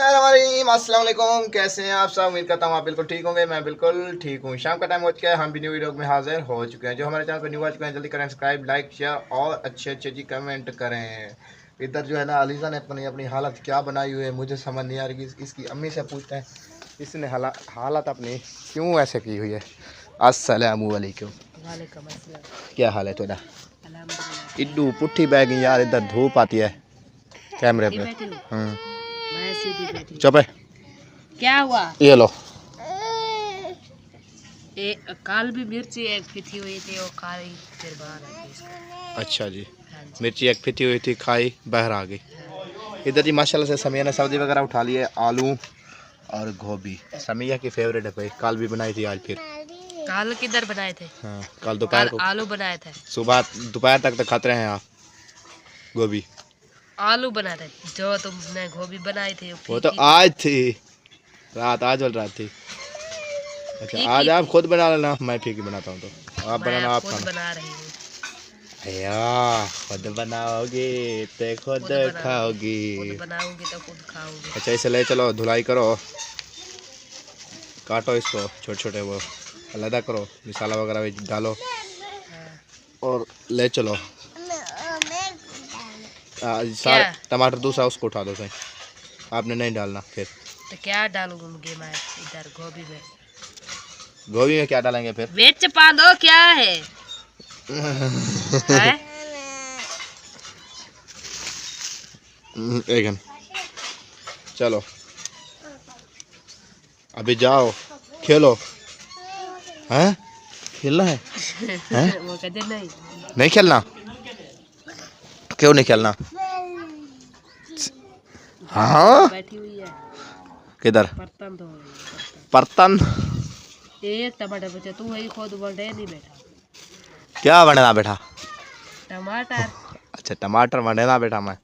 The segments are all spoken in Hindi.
अस्सलाम वालेकुम। कैसे हैं आप सब? उम्मीद करता हूँ आप बिल्कुल ठीक होंगे। मैं बिल्कुल ठीक हूँ। शाम का टाइम हो चुका है, हम भी न्यू वीडियो में हाजिर हो चुके हैं। जो हमारे चैनल पर न्यू आ चुके हैं जल्दी करें सब्सक्राइब, लाइक, शेयर और अच्छे अच्छे जी कमेंट करें। इधर जो है ना अलीज़ा ने अपनी हालत क्या बनाई हुई है मुझे समझ नहीं आ रही। इसकी अम्मी से पूछते हैं इसने हालत अपनी क्यों ऐसे की हुई है। अस्सलामु अलैकुम। वालेकुम अस्सलाम। क्या हाल है थोड़ा? अल्हम्दुलिल्लाह। इड्डू पुट्ठी बैग यार, इधर धूप आती है कैमरे पे। मैं सीधी बैठी। चुप है। क्या हुआ? ये लो। काल भी मिर्ची एक फिथी हुई थी और खाई फिर बाहर आ गई। अच्छा जी। हाँ जी। मिर्ची एक फिटी हुई थी, खाई बाहर आ गई। इधर जी माशाल्लाह से समिया ने सब्जी वगैरह उठा ली है, आलू और गोभी। समिया की फेवरेट है भाई, कल भी बनाई थी आज फिर। काल किधर बनाए थे? हाँ कल दोपहर को आलू बनाए थे। सुबह दोपहर तक तो खाते रहे हैं आप गोभी। आलू बना रहे जो तुमने गोभी बनाई थी वो तो आज थी रात, आज वाली रात थी। अच्छा आज आप खुद बना लेना, मैं फीकी बनाता हूँ तो आप बनाना। आप खुद बना रही हूँ। खुद बनाओगी तो खुद खाओगी। खुद बनाऊंगी तो खुद खाऊंगी। अच्छा इसे ले चलो, धुलाई करो, काटो इसको छोटे छोटे, वो अलग करो, मसाला वगैरह डालो और ले चलो। टमाटर दूसरा उसको उठा दो सही, आपने नहीं डालना। फिर तो क्या डालूंगी मैं इधर गोभी में? गोभी में क्या डालेंगे फिर? मिर्च पा दो क्या है? एक चलो अभी जाओ खेलो। हैं खेलना है? वो कहते नहीं खेलना? क्यों नहीं खेलना? हाँ बैठी हुई है। किधर? बर्तन धो बर्तन? ये टमाटर बचे तू वही खुद बने नहीं बैठा। क्या बनेना बेटा? टमाटर। अच्छा टमाटर बनेना बेटा मैं।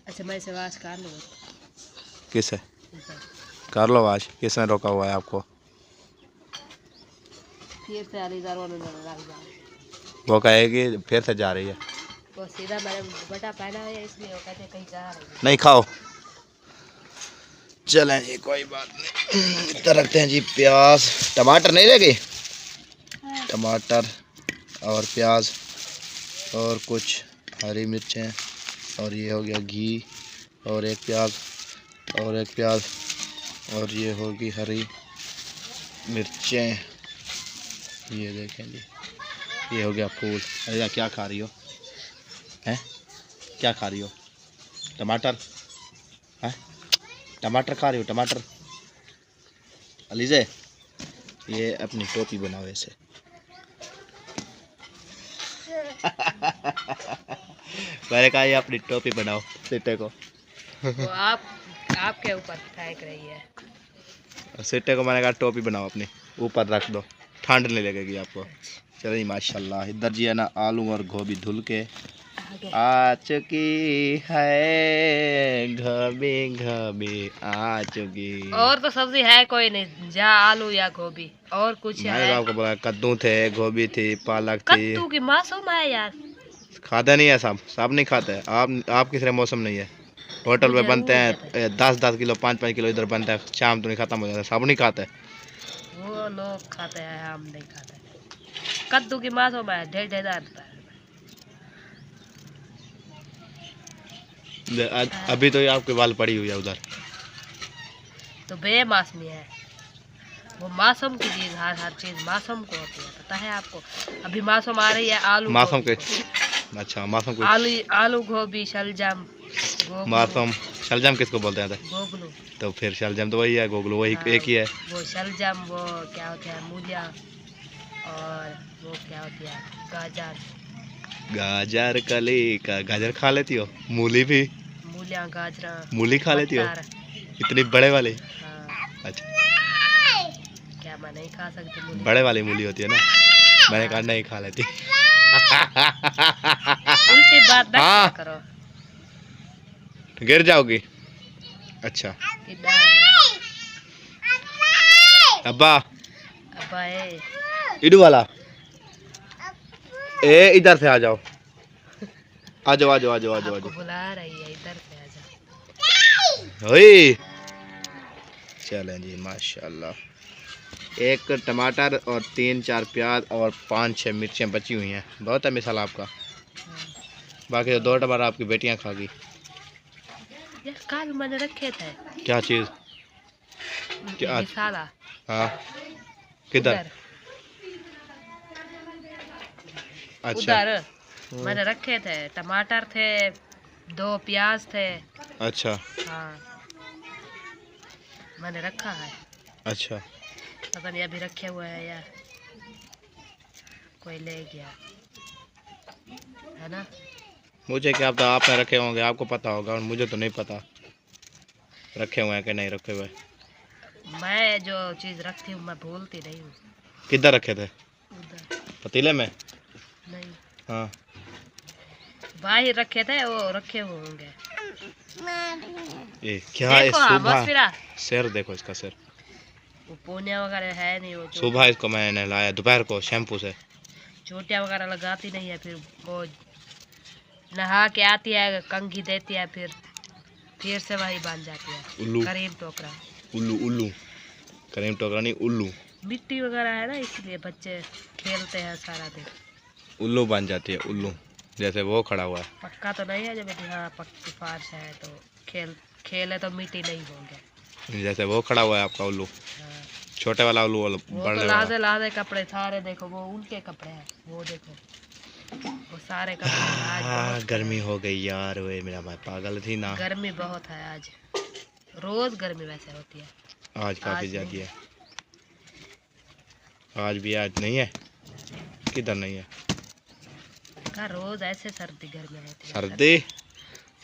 अच्छा मैं से वाश कर लूँ। किसे कर लो वाश? किसने रोका हुआ है आपको? फिर से अलीज़ा रोने लगा। वो कहेगी फिर से जा रही है। वो सीधा मेरे बेटा पहना है इसलिए वो कहते कहीं जा रही है। नहीं खाओ चलें जी कोई बात नहीं। इतना रखते हैं जी प्याज टमाटर नहीं लगे, टमाटर और प्याज और कुछ हरी मिर्चें और ये हो गया घी और एक प्याज और एक प्याज और ये होगी हरी मिर्चें। ये देखें जी ये हो गया फूल। अरे क्या खा रही हो? हैं क्या खा रही हो? टमाटर? हैं टमाटर खा रही हो? टमाटर अलीज़े ये अपनी टोपी बनाओ ऐसे। मैंने कहा ये अपनी टोपी बनाओ सिट्टे को। वो आपके ऊपर फेंक रही है। सिट्टे को मैंने कहा टोपी बनाओ अपनी, ऊपर रख दो, ठंड नहीं लगेगी आपको। चलिए माशाल्लाह। इधर जी है ना आलू और गोभी धुल के आ चुकी है, गोभी गोभी आ चुकी। और तो सब्जी है कोई नहीं, जा आलू या गोभी और कुछ है? मैंने आपको बोला कद्दू थे, गोभी थी, पालक थी। कद्दू की मासूम है यार। खाते नहीं है सब नहीं खाते। आप किस मौसम नहीं है? होटल में बनते हैं 10-10 किलो 5-5 किलो इधर बनता है, शाम तो नहीं खत्म हो जाता। सब नहीं खाते। वो लोग खाते हैं, हम नहीं खाते। कद्दू की मासूम है, ढेर अभी तो ये आपके बाल पड़ी हुई है उधर। तो बेमासूमी है वो। मासूम की चीज हर चीज मासूम को होती है, पता है आपको? अभी मासूम आ रही है आलू मासूम के। अच्छा मासूम को आलू गोभी शलजम। मासूम शलजम किसको बोलते हैं? गोगलू। तो फिर शलजम तो वही है, गोगलू वही एक ही है। वो शलजम वो क्या होता है मूलिया, और वो क्या होती है गाजर। गाजर कली का गाजर खा लेती हो? मूली भी? मूलिया गाजर मूली खा लेती हो? इतनी बड़े वाली? हाँ। अच्छा क्या मैं नहीं खा सकती मूली? बड़े वाली मूली होती है ना, मैंने कहा नहीं खा लेती। उल्टी बात ना करो, गिर जाओगी। अच्छा अब्बा अब्बा इडू वाला ए इधर से आ जाओ, आ जाओ आ जाओ आ जाओ आ जाओ। बुला रही है, इधर से आ जाओ। ओए चलें जी माशाल्लाह। एक टमाटर और 3-4 प्याज और 5-6 मिर्चें बची हुई हैं। बहुत है मिसाल आपका। बाकी तो 2 टमाटर आपकी बेटियां खा गई। यार कल मैंने रखे थे। क्या चीज़? क्या? मिसाला हाँ किधर? उधर अच्छा उधर मैंने रखे थे। टमाटर थे, 2 प्याज थे। अच्छा हाँ मैंने रखा है। अच्छा। पता नहीं अभी रखे हुए हैं यार, कोई ले गया है ना। मुझे क्या पता, आपने रखे होंगे, आपको पता होगा, और मुझे तो नहीं पता रखे हुए हैं कि नहीं रखे हुए। मैं जो चीज़ रखती हूँ मैं भूलती नहीं हूँ। किधर रखे थे? उधर पतीले में? नहीं, हाँ बाहर रखे थे, वो रखे हुए होंगे। ये क्या है? देखो हाँ सुबह मसफिरा, सिर देखो इसका सिर। वो पोनिया वगैरह है नहीं, वो सुबह इसको मैंने लाया दोपहर को शैम्पू से। चोटियाँ वगैरह लगाती नहीं है, फिर वो नहा के आती है, कंघी देती है, फिर से वही बन जाती है। उल्लू करीम टोकरा, उल्लू उल्लू करीम टोकरा नहीं, उल्लू। मिट्टी वगैरह है ना, इसलिए बच्चे खेलते हैं सारा दिन। उल्लू बन जाती है उल्लू, जैसे वो खड़ा हुआ है। पक्का तो नहीं है जब बेटी, हाँ पक्की फार्श है तो खेले तो मिट्टी नहीं होंगे। जैसे वो खड़ा हुआ है आपका उल्लू, हाँ। छोटे वाला उल्लू, वो बड़े तो वाला। लादे लादे कपड़े सारे, देखो वो उनके कपड़े हैं, वो देखो वो सारे कपड़े आज बहुत गर्मी हो गई यार, वे मेरा भाई पागल थी ना। गर्मी बहुत है आज, रोज गर्मी वैसे होती है। आज काफ़ी आज ज़्यादा नहीं। है। आज भी, आज नहीं है, किधर नहीं है? का रोज ऐसे सर्दी गर्मी होती है। सर्दी?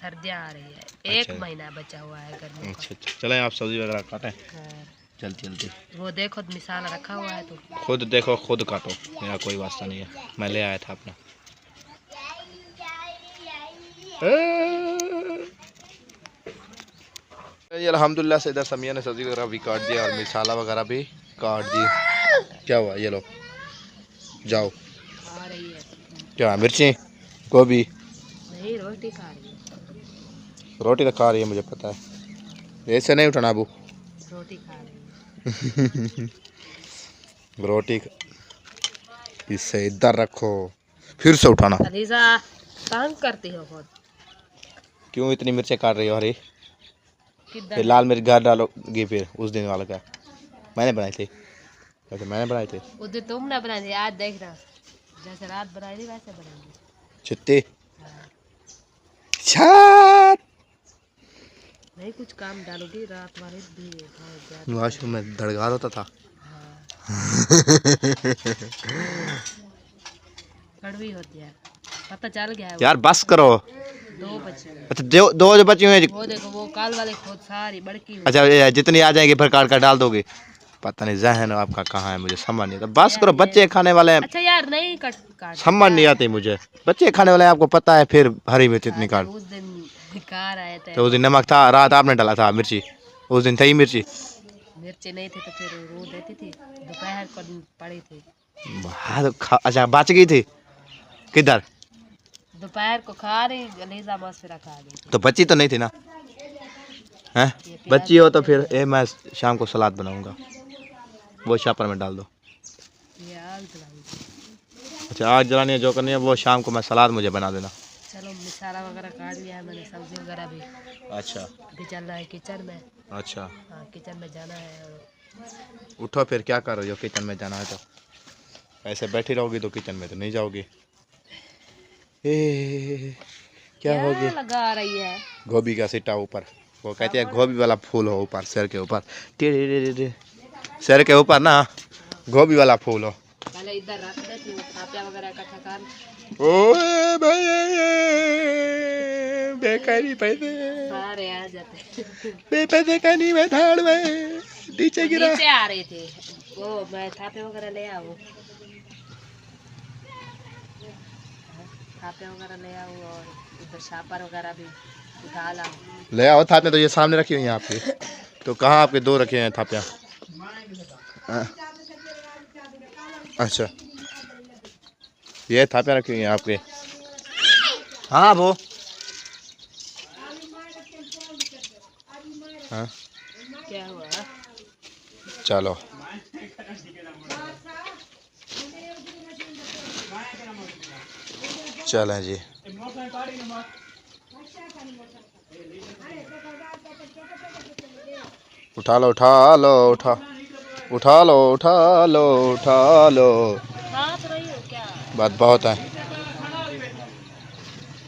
सर्दियाँ आ रही है, एक अच्छा। महीना बचा हुआ है गर्मी अच्छा अच्छा, चलें आप सब्जी वगैरह काटें। का। हाँ, जल्दी जल्दी। वो देखो मिसाला रखा हुआ है तो खुद देखो खुद काटो, मेरा कोई वास्ता नहीं है, मैं ले आया था अपना। ये अल्हम्दुलिल्लाह से इधर समिया ने सब्जी वगैरह भी काट दिया और मिसाला वगैरह भी काट दिया। क्या हुआ? ये लो जाओ। आ रही है। क्या मिर्ची गोभी? नहीं, रोटी खा रही है। रोटी तो खा रही है, मुझे पता है, ऐसे नहीं उठाना अबू। रोटी खा रही है। रोटी इससे इधर रखो, फिर से उठाना। अलीजा तंग करती हो बहुत। क्यों इतनी मिर्चें काट रही हो? हरी किधर फिर लाल मिर्च घर डालोगी, फिर उस दिन वाला क्या मैंने बनाई थी? वैसे मैंने बनाई थी। उधर तुमने बनाई थी, आज देखना जैसे रात बनाई थी वैसे बनाएंगे। छुट्टी हाँ। छात नहीं कुछ काम डालोगी रात वाले भी बहुत ज्यादा। वॉशरूम में धड़गार होता था। हाँ। कड़वी होती है, पता चल गया है। यार बस करो। 2 बचे। अच्छा दो जो बची हुई हैं। वो देखो वो काल वाले खुद सारी बड़की हुई। अच्छा ये जितनी आ जाएंगी फिर काट कर डाल दोगे? पता नहीं जहन आपका कहाँ है, मुझे समझ नहीं आता। बस करो, बच्चे खाने वाले हैं। अच्छा यार नहीं काट समझ नहीं आती मुझे, बच्चे खाने वाले हैं, आपको पता है। फिर हरी मिर्च इतनी काट। उस दिन कार आए थे तो उस दिन नमक था, रात आपने डाला था मिर्ची, उस दिन थी मिर्ची। मिर्ची नहीं थी तो फिर रो देती थी, दोपहर को पड़ी थी। हाँ, तो अच्छा बच गई थी किधर? दोपहर को खा रही गलीजा मसफिरा खा गई। तो बच्ची तो नहीं थी ना? हैं बच्ची हो तो फिर मैं शाम को सलाद बनाऊंगा, वो शापर में डाल दो। ये आग जलाई। अच्छा आग जलानी है, जो करनी है वो शाम को मैं सलाद मुझे बना देना। चलो मिसाला वगैरह काट लिया है मैंने, सब्जी वगैरह भी। अच्छा अभी चल रहा है किचन में। अच्छा, हाँ किचन में जाना है। और उठो फिर, क्या कर रही हो? किचन में जाना है तो ऐसे बैठी रहोगी तो किचन में तो नहीं जाओगी। क्या होगी? लगा रही है गोभी का सिट्टा ऊपर, वो कहते हैं गोभी वाला फूल हो ऊपर, सिर के ऊपर, सिर के ऊपर ना गोभी वाला फूल हो। पहले इधर रख देती हूँ, खापिया वगैरह इकट्ठा कर। ओए भाई बेकारी पैसे, सारे आ जाते। पैसे का नहीं, मैं धाड़ में नीचे गिरा। नीचे आ रहे थे वो, मैं थापे वगैरह ले आऊँ, थापे वगैरह ले आऊँ और इधर शापर वगैरह भी उठा लाऊँ। ले आओ थापे, तो ये सामने रखी हुई हैं आपकी, तो कहाँ आपके 2 रखे हैं थापियाँ? अच्छा ये थापियाँ रखी हुई हैं आपके? हाँ वो हाँ क्या हुआ? चलो चलें जी। उठा लो उठा लो उठा उठा लो उठा लो उठा लो। हाथ रही हो क्या? बस बहुत है,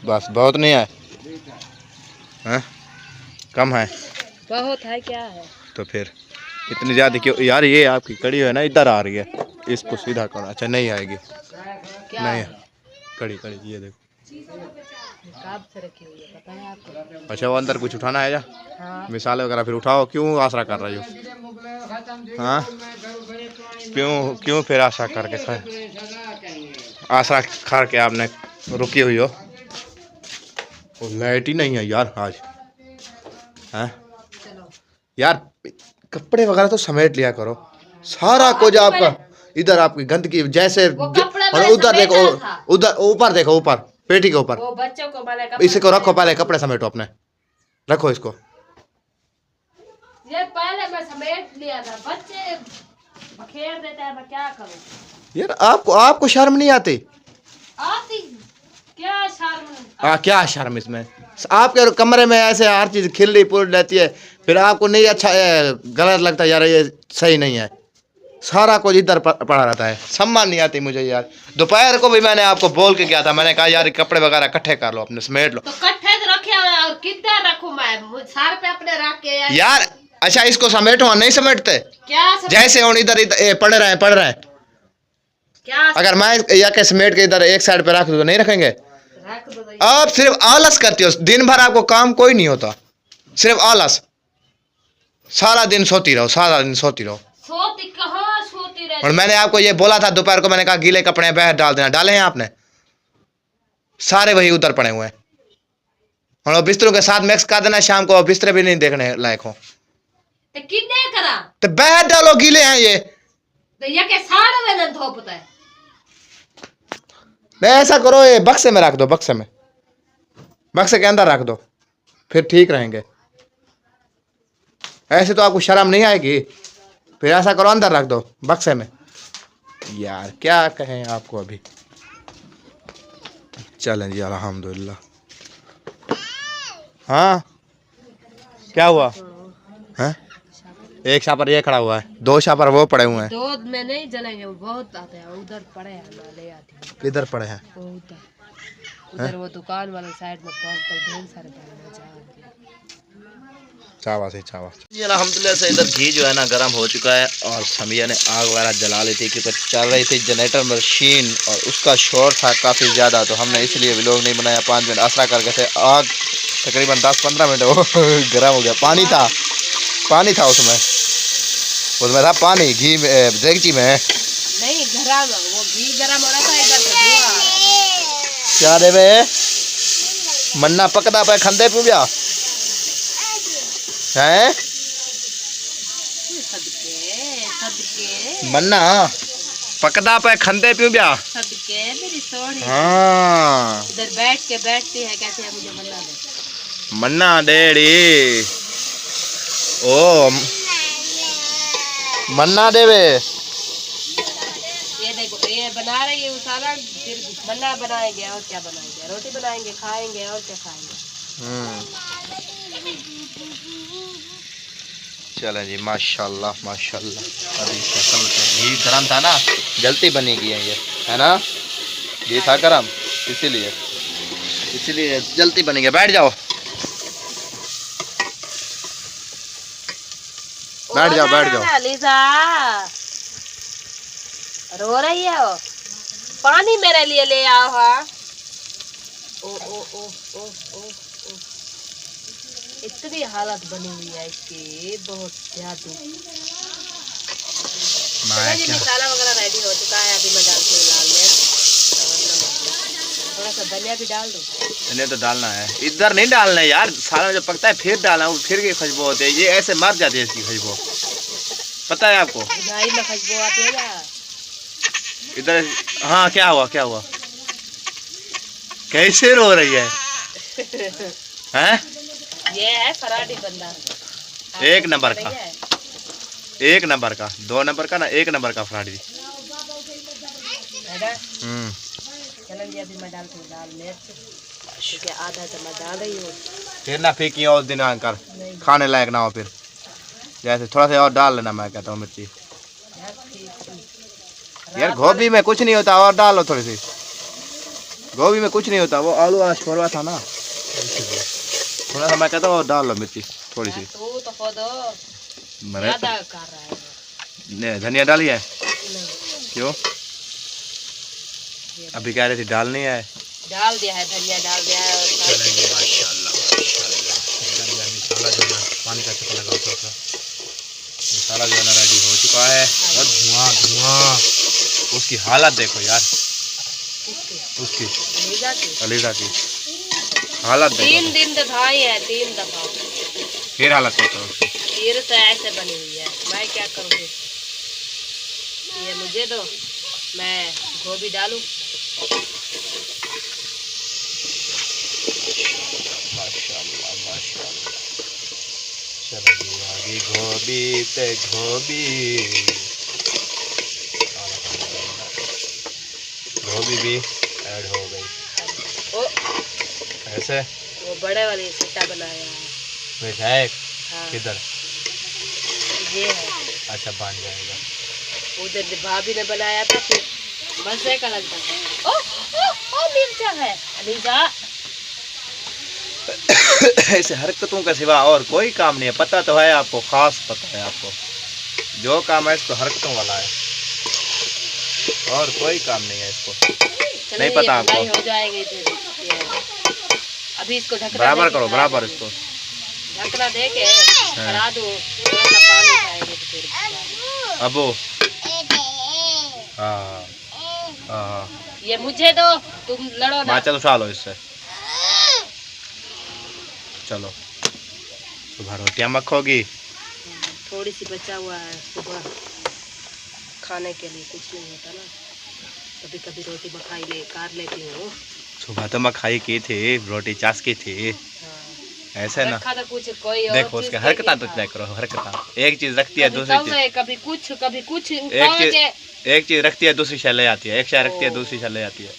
बस बहुत नहीं है, हैं? कम है बहुत है, क्या है? तो फिर इतनी ज़्यादा क्यों यार? ये आपकी कड़ी है ना, इधर आ रही है, इसको सीधा करो। अच्छा नहीं आएगी, क्या नहीं है? कड़ी कड़ी ये देखो। कब से रखी हुई है पता है आपको? अच्छा वो अंदर कुछ उठाना है या हाँ। मिसाल वगैरह? फिर उठाओ, क्यों आसरा कर रही हो? हाँ क्यों क्यों फिर आशा करके आशा खा के आपने रुकी हुई हो? वो लाइट ही नहीं है यार आज, हैं? यार कपड़े वगैरह तो समेट लिया करो, सारा कुछ आपका इधर, आपकी गंदगी जैसे और उधर देखो, उधर ऊपर देखो, ऊपर पेटी के ऊपर। वो बच्चों को मैंने इसको रखो, पहले कपड़े समेटो अपने, रखो इसको। ये पहले मैं समेट लिया था, बच्चे बखेर देते हैं, मैं क्या करूं? यार आपको आपको शर्म नहीं आती? आती क्या शर्म? क्या शर्म इसमें? आपके कमरे में ऐसे हर चीज खिल्ली पुल रहती है, फिर आपको नहीं अच्छा गलत लगता यार, ये सही नहीं है। सारा कुछ इधर पड़ा रहता है, सम्मान नहीं आती मुझे यार। दोपहर को भी मैंने आपको बोल के गया था, मैंने कहा यार कपड़े वगैरह इकट्ठे कर लो अपने, समेट लो। तो कट्ठे तो रखे हुए हैं, और कितना रखूं मैं? सर पे अपने रख के यार अच्छा इसको समेटो, नहीं समेटते क्या जैसे और इधर पड़ रहे हैं। क्या अगर मैं या के समेट के इधर एक साइड पे रख दो तो नहीं रखेंगे? रख दो? आप सिर्फ आलस करते हो, दिन भर आपको काम कोई नहीं होता, सिर्फ आलस। सारा दिन सोती रहो, सारा दिन सोती रहो। सोती कहाँ सोती रहती? और मैंने आपको ये बोला था दोपहर को, मैंने कहा गीले कपड़े बाहर डाल देना, डाले हैं आपने? सारे वही उधर पड़े हुए हैं। और वो बिस्तरों के साथ मिक्स कर देना, शाम को बिस्तर भी नहीं देखने लायक हो। तो कितने करा? तो बाहर डालो, गीले हैं ये। तो ये के साड़ में न धोपता है। नहीं ऐसा करो, ये बक्से में रख दो, बक्से में, बक्से के अंदर रख दो, फिर ठीक रहेंगे। ऐसे तो आपको शर्म नहीं आएगी, फिर ऐसा करो अंदर रख दो बक्से में। यार क्या कहें आपको अभी। चलें जी अल्हम्दुलिल्लाह। हाँ क्या हुआ है? एक शापर ये खड़ा हुआ है, दो शापर वो पड़े हुए हैं। दो में नहीं जलेंगे, वो बहुत आते हैं, उधर पड़े हैं, मैं ले आती हूँ। किधर पड़े हैं? वो उधर वो दुकान वाले साइड में ढेर सारे पड़े हैं। चावा से चावा जी अल्हम्दुलिल्लाह से इधर घी जो है ना गर्म हो चुका है, और समिया ने आग वगैरह जला ली थी क्योंकि चल रही थी जनरेटर मशीन, और उसका शोर था काफ़ी ज़्यादा, तो हमने इसलिए व्लॉग नहीं बनाया। 5 मिनट आसरा करके थे, आग तकरीबन 10-15 मिनट वो गर्म हो गया। पानी था उसमें था पानी, घी में देगची में नहीं गरम, वो घी गरम हो रहा था, इधर से धुआं आ रहा था। क्या देवे मन्ना पकदा पे खंदे पू गया है? सदके मन्ना पकदा पे खंदे पू गया सदके मेरी सोहनी। हाँ इधर बैठती है, कहते हैं मुझे मन्ना दे। मन्ना डेड़ी ओ मन्ना देवे। ये देखो ये बना रही है सारा, फिर मन्ना बनाएंगे और क्या बनाएंगे? रोटी बनाएंगे, खाएंगे और क्या खाएंगे? चलें जी माशाल्लाह माशाल्लाह। अभी घी गरम था ना, जल्दी बनेगी ये, है ना? घी था गरम, इसीलिए जल्दी बनेगी। बैठ जाओ बैठ जाओ। लीजा रो रही है वो, पानी मेरे लिए ले आओ। हाँ ओ ओ ओ ओ ओ ओ, इतनी हालत बनी हुई है इसकी, बहुत ज्यादा। मसाला वगैरह रेडी हो चुका है, अभी मैं डालती हूँ लाल मिर्च और नमक, थोड़ा सा धनिया भी डाल दो। धनिया तो डालना है, इधर नहीं डालना है यार, सारा जब पकता है फिर डालना, फिर की खुशबू होती है, ये ऐसे मर जाती है इसकी खुशबू, पता है आपको? नहीं में खुशबू आती है ना इधर। हाँ क्या हुआ कैसे रो रही है? हैं? ये है फराडी बंदा, एक नंबर का, 1 नंबर का, 2 नंबर का ना, 1 नंबर का फ्राड जी। चलो जी अभी मैं डालती हूँ लाल मिर्च, क्योंकि आधा चम्मच डाल रही हूँ। फिर ना फेंकी और दिन आकर खाने लायक ना हो फिर, जैसे थोड़ा सा और डाल लेना, मैं कहता हूँ मिर्ची। यार गोभी में कुछ नहीं होता, और डाल लो थोड़ी सी, गोभी में कुछ नहीं होता, वो आलू आज छोड़वा था ना, थोड़ा सा मैं कहता हूँ और डाल लो मिर्ची थोड़ी सी। तो खुद ज्यादा कर रहा है। नहीं धनिया डाली है? क्यों? अभी कह रही थी डालनी है। डाल दिया है, धनिया डाल दिया है। माशाल्लाह मसाला जो है पानी का छक्का लगा हुआ था, मसाला जो है ना रेडी हो चुका है। और धुआं धुआं, उसकी हालत देखो यार, उसकी अलीजा की हालत देखो। 3 दिन तो धाई है, 3 दफा फिर हालत देखो उसकी, फिर तो ऐसे बनी हुई है। मैं क्या करूँगी, ये मुझे दो, मैं गोभी डालूं। माशाल्लाह माशाल्लाह। चलो जी आगे गोभी पे गोभी, गोभी भी ऐड हो गई। ओ ऐसे वो बड़े वाली सट्टा बनाया है। विधायक हाँ। किधर? ये है। अच्छा बन जाएगा। उधर भाभी ने बनाया था, फिर मजे का लगता था। ओ मिर्चा है अलीजा। ऐसे हरकतों के सिवा और कोई काम नहीं है, पता तो है आपको, खास पता है आपको, जो काम है इसको हरकतों वाला है, और कोई काम नहीं है इसको। नहीं पता आपको? हो जाएंगे अभी इसको ढकना बराबर करो, बराबर इसको ढकना दे के करा दो, थोड़ा सा पानी खाएंगे तो फिर अबो। हाँ हाँ, ये मुझे दो, तुम लड़ो ना। चलो उठा लो इससे, चलो सुबह रोटियां मखोगी। थोड़ी सी बचा हुआ है, सुबह खाने के लिए कुछ नहीं होता ना, कभी कभी रोटी मखाई कार लेती हूँ। सुबह तो मखाई की थी, रोटी चास की थी। हाँ। ऐसे ना रखा तो कुछ कोई और देखो उसके हरकत तो तय करो, हरकत एक चीज रखती है दूसरी चीज, कभी कुछ एक चीज रखती है दूसरी शय ले आती है, एक शय रखती है दूसरी शय ले आती है।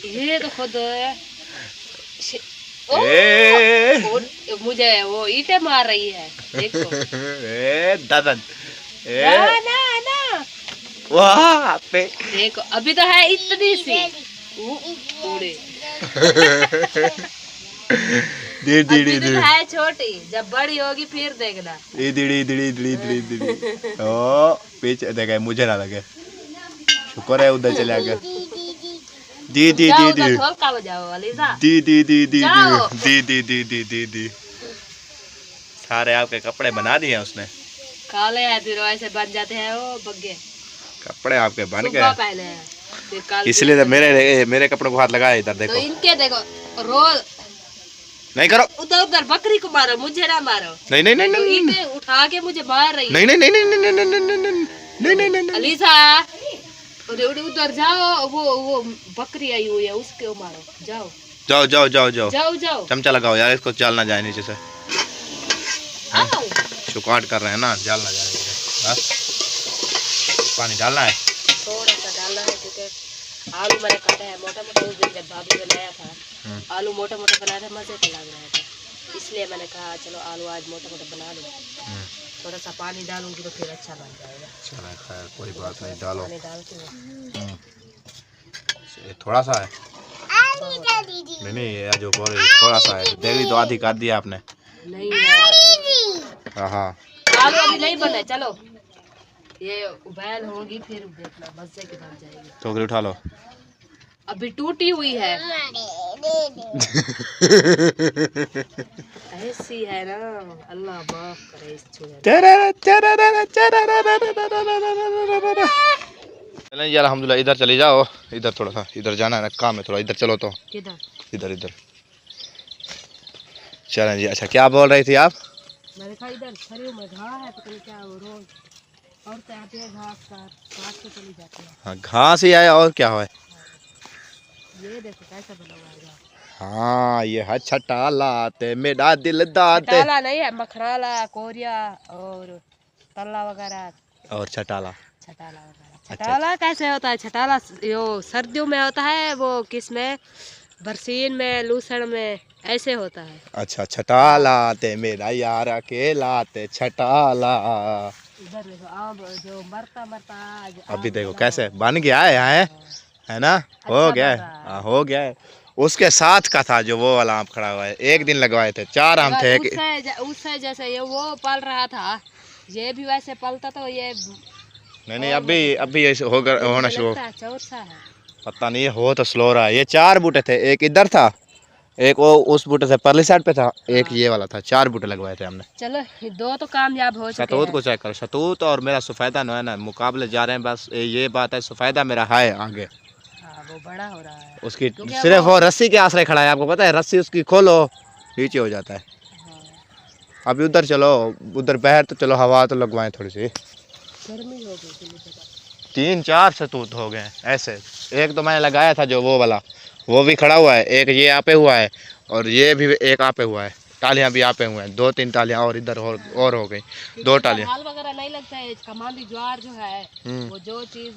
ये तो खुद मुझे वो ईंटें मार रही है, देखो। दादा ना वाह पे देखो, अभी तो है इतनी सी थोड़ी अभी तो है छोटी, जब बड़ी होगी फिर देखना। ओ पीछे देखे, मुझे ना लगे, शुक्र है उधर चले गए। दी दी दी दी का बजाओ अलीजा, दी दी दी दी दी दी दी दी दी दी, सारे आपके कपड़े बना दिए उसने। काले हैं फिर ऐसे बन जाते हैं वो बग्गे, कपड़े आपके बन गए पहले हैं फिर काल, इसलिए तो मेरे कपड़ों को हाथ लगाया इधर देखो। तो इनके देखो रोज नहीं करो, उधर उधर बकरी को मारो, मुझे ना मारो। नहीं नहीं नहीं नहीं ईंटें उठा के मुझे मार रही है। नहीं नहीं नहीं नहीं नहीं नहीं नहीं नहीं नहीं नहीं। अलीसा उधर जाओ, वो बकरी आई हुई है उसके मारो, जाओ जाओ जाओ जाओ जाओ जाओ जाओ। चमचा लगाओ यार, इसको जाल ना जाए नीचे से, शुकाट कर रहे हैं ना, जाल ना जाए नीचे। पानी डालना है, थोड़ा सा डालना है, क्योंकि आलू मैंने काटा है मोटा मोटा, उस दिन जब भाभी बनाया था आलू मोटा मोटा बनाया था, मजे का लग रहा था, इसलिए मैंने कहा चलो आलू आज मोटा मोटा बना लूँ। थोड़ा सा पानी डालूंगी तो फिर अच्छा बन जाएगा। चलो खैर कोई बात नहीं, डालो। पानी डालती हूँ, थोड़ा सा है, नहीं नहीं ये जो बोल रही थोड़ा सा है, देरी तो आधी कर दिया आपने। नहीं हाँ आलू अभी नहीं बने, चलो ये उबाल होगी फिर देखना मजे की बन जाएगी। टोकरी उठा लो, अभी टूटी हुई है ऐसी है ना, अल्लाह माफ करे इस चलें यार अल्हम्दुलिल्लाह, इधर चले जाओ, इधर थोड़ा सा इधर जाना है ना, काम है थोड़ा, इधर चलो तो। किधर? इधर इधर चलें जी। अच्छा क्या बोल रही थी आप? मैंने कहा इधर शरीर में घास है, पता नहीं क्या वो रोज औरतें आती है घास काट के चली जाती है। हाँ घास ही आया और क्या है। ये देखो कैसा बना हुआ है घास। हाँ ये है छटाला ते मेरा दिल दाते। छटाला नहीं है, मखराला, कोरिया और तल्ला वगैरह और छटाला। छटाला वगैरह। अच्छा। छटाला कैसे होता है? छटाला यो सर्दियों में होता है, वो किस में, बरसीन में, लूसड़ में ऐसे होता है। अच्छा छटाला ते मेरा यार अकेला ते छटाला। इधर देखो आम जो मरता मरता आज अभी आम देखो बना कैसे हुआ बन गया है ना, हो अच्छा गया बन है। रहा है। हाँ, हो गया है। उसके साथ का था जो वो वाला आम खड़ा हुआ है, एक दिन लगवाए थे, 4 आम थे। उससे जैसे ये वो पल रहा था, ये भी वैसे पलता तो ये नहीं अभी ऐसे होना शुरू। लगता है चौथा है। पता नहीं हो तो स्लो रहा है। ये 4 बूटे थे, एक इधर था, एक वो उस बूटे से परली साइड पे था, एक हाँ। ये वाला था। 4 बूटे लगवाए थे हमने। चलो ये 2 तो कामयाब हो चुके शतूत हैं। को चेक करो, शतूत और मेरा सफेदा जो है ना, मुकाबले जा रहे हैं। बस ये बात है, सफेदा मेरा है आगे। हाँ वो बड़ा हो रहा है उसकी क्योंकि सिर्फ वो रस्सी के आसरे खड़ा है, आपको पता है, रस्सी उसकी खोलो नीचे हो जाता है। हाँ। अभी उधर चलो, उधर बहर तो चलो, हवा तो लगवाएं थोड़ी सी। गर्मी हो गई थी मुझे। 3-4 शतूत हो गए ऐसे। एक तो मैंने लगाया था जो वो वाला, वो भी खड़ा हुआ है, एक ये आपे हुआ है और ये भी एक आपे हुआ है। टालियां भी आपे हुए हैं, 2-3 टालियां और इधर और हो गई, 2 टालियां। हाल वगैरह नहीं लगता है, कमांडी ज्वार जो है वो जो चीज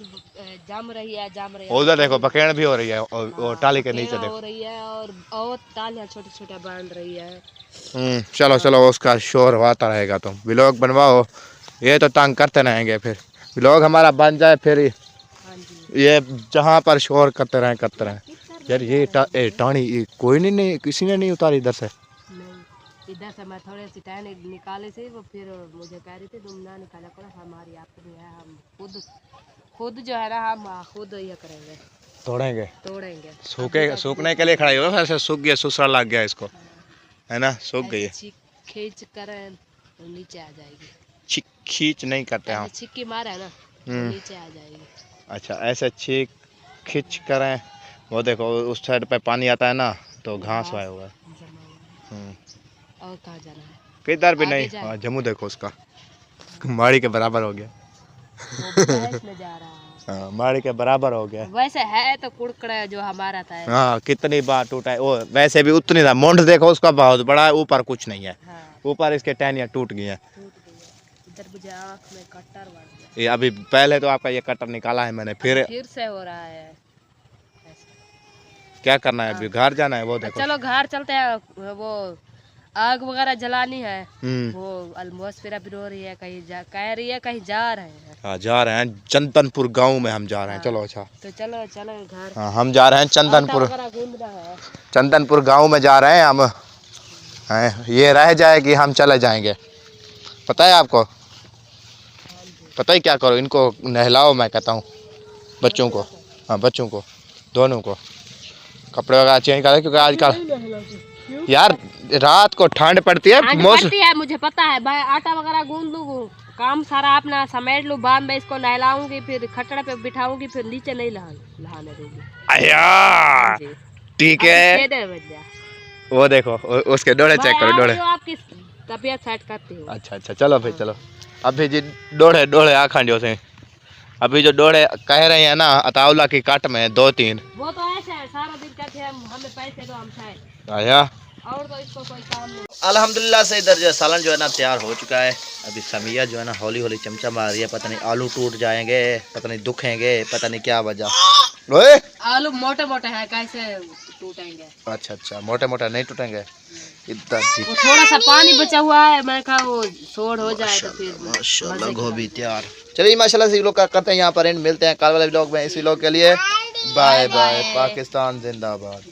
जम रही है उधर देखो बकेड़ भी हो रही है, और टाली के नीचे हो देखो। रही है और टालियां छोटे छोटे बन रही है। चलो उसका शोर होता रहेगा, तुम व्लॉग बनवाओ, ये तो तंग करते रहेंगे। फिर व्लॉग हमारा बन जाए, फिर हाँ जी। ये जहाँ पर शोर करते रहें। यार ये टाणी ये कोई नहीं किसी ने नहीं उतारी इधर से। नहीं, इधर से मैं थोड़े सी टहनी निकाले थे, वो फिर मुझे कह रही थी तुम ना निकाला करो, हमारी अपनी है, हम खुद जो है ना, हम खुद ये करेंगे, तोड़ेंगे। सूखने के लिए खड़ा हो, वैसे सूख गया, सुसरा लग गया इसको, है ना, सूख गई है। खींच कर तो नीचे आ जाएगी। खींच नहीं करते हम, छिक्की मारा है ना तो नीचे आ जाएगी। अच्छा ऐसे खींच करें। वो देखो उस साइड पे पानी आता है ना, तो घास आया हुआ है। और कहाँ जाना है? किधर भी नहीं। हाँ जम्मू देखो उसका माड़ी के बराबर हो गया। में जा रहा है। हाँ माड़ी के बराबर हो गया। वैसे है तो कुड़कड़ा जो हमारा था। हाँ कितनी बार टूटा है वो, वैसे भी उतनी था। मुंड देखो उसका बहुत बड़ा है, ऊपर कुछ नहीं है। हाँ। ऊपर इसके टहनियाँ टूट गई हैं। इधर मुझे आँख में कटर मार दिया। ये अभी पहले तो आपका ये कटर निकाला है मैंने, फिर से हो रहा है। क्या करना है अभी? घर जाना है। वो देखो चलो घर चलते हैं, वो आग वगैरह जलानी है। वो एटमॉस्फेयर भी रो रही है, कह रही है कहीं जा रहे हैं। हाँ जा रहे हैं, चंदनपुर गांव में हम जा रहे हैं। चलो अच्छा तो चलो घर। हाँ हम जा रहे हैं चंदनपुर गांव में जा रहे हैं हम। ये रह जाएगी, हम चले जाएंगे। पता है आपको? पता ही क्या करो, इनको नहलाओ, मैं कहता हूँ बच्चों को। हाँ बच्चों को, दोनों को कपड़े वगैरह चेंज करें, क्योंकि आजकल यार रात को ठंड पड़ती है, मौसम है, मुझे पता है। मैं आटा वगैरह गूंद लूँ, काम सारा अपना समेट लूँ, बाद में इसको नहलाऊंगी, फिर खटड़े पे बिठाऊंगी, फिर नीचे नहीं नहाने दूंगी। ठीक है। वो देखो उसके डोड़े चेक करो, डोड़े। आपकी तबीयत सेट करती हूँ। अच्छा चलो भाई चलो। अभी जी डोड़े आखंडियों से अभी जो डोड़े कह रहे हैं ना, अताउला की कट में 2-3 वो तो ऐसे है, सारा दिन कहते हैं हमें पैसे दो, हम खाएं। आया और तो इसको कोई काम नहीं। अल्हम्दुलिल्लाह से इधर जो सालन जो है ना तैयार हो चुका है। अभी समिया जो है ना हौली हौली चमचा मार रही है, पता नहीं आलू टूट जाएंगे, पता नहीं दुखेंगे, पता नहीं क्या वजह। ओए आलू मोटे मोटे हैं, कैसे टूटेंगे? अच्छा मोटे नहीं टूटेंगे इधर जी। थोड़ा सा पानी बचा हुआ है, मैं कहा वो सोड हो जाए तो फिर माशाल्लाह गोभी तैयार। चलिए माशाल्लाह से लोग करते हैं यहाँ पर एंड। मिलते हैं कल वाले व्लॉग में। इस व्लॉग के लिए बाय बाय। पाकिस्तान जिंदाबाद।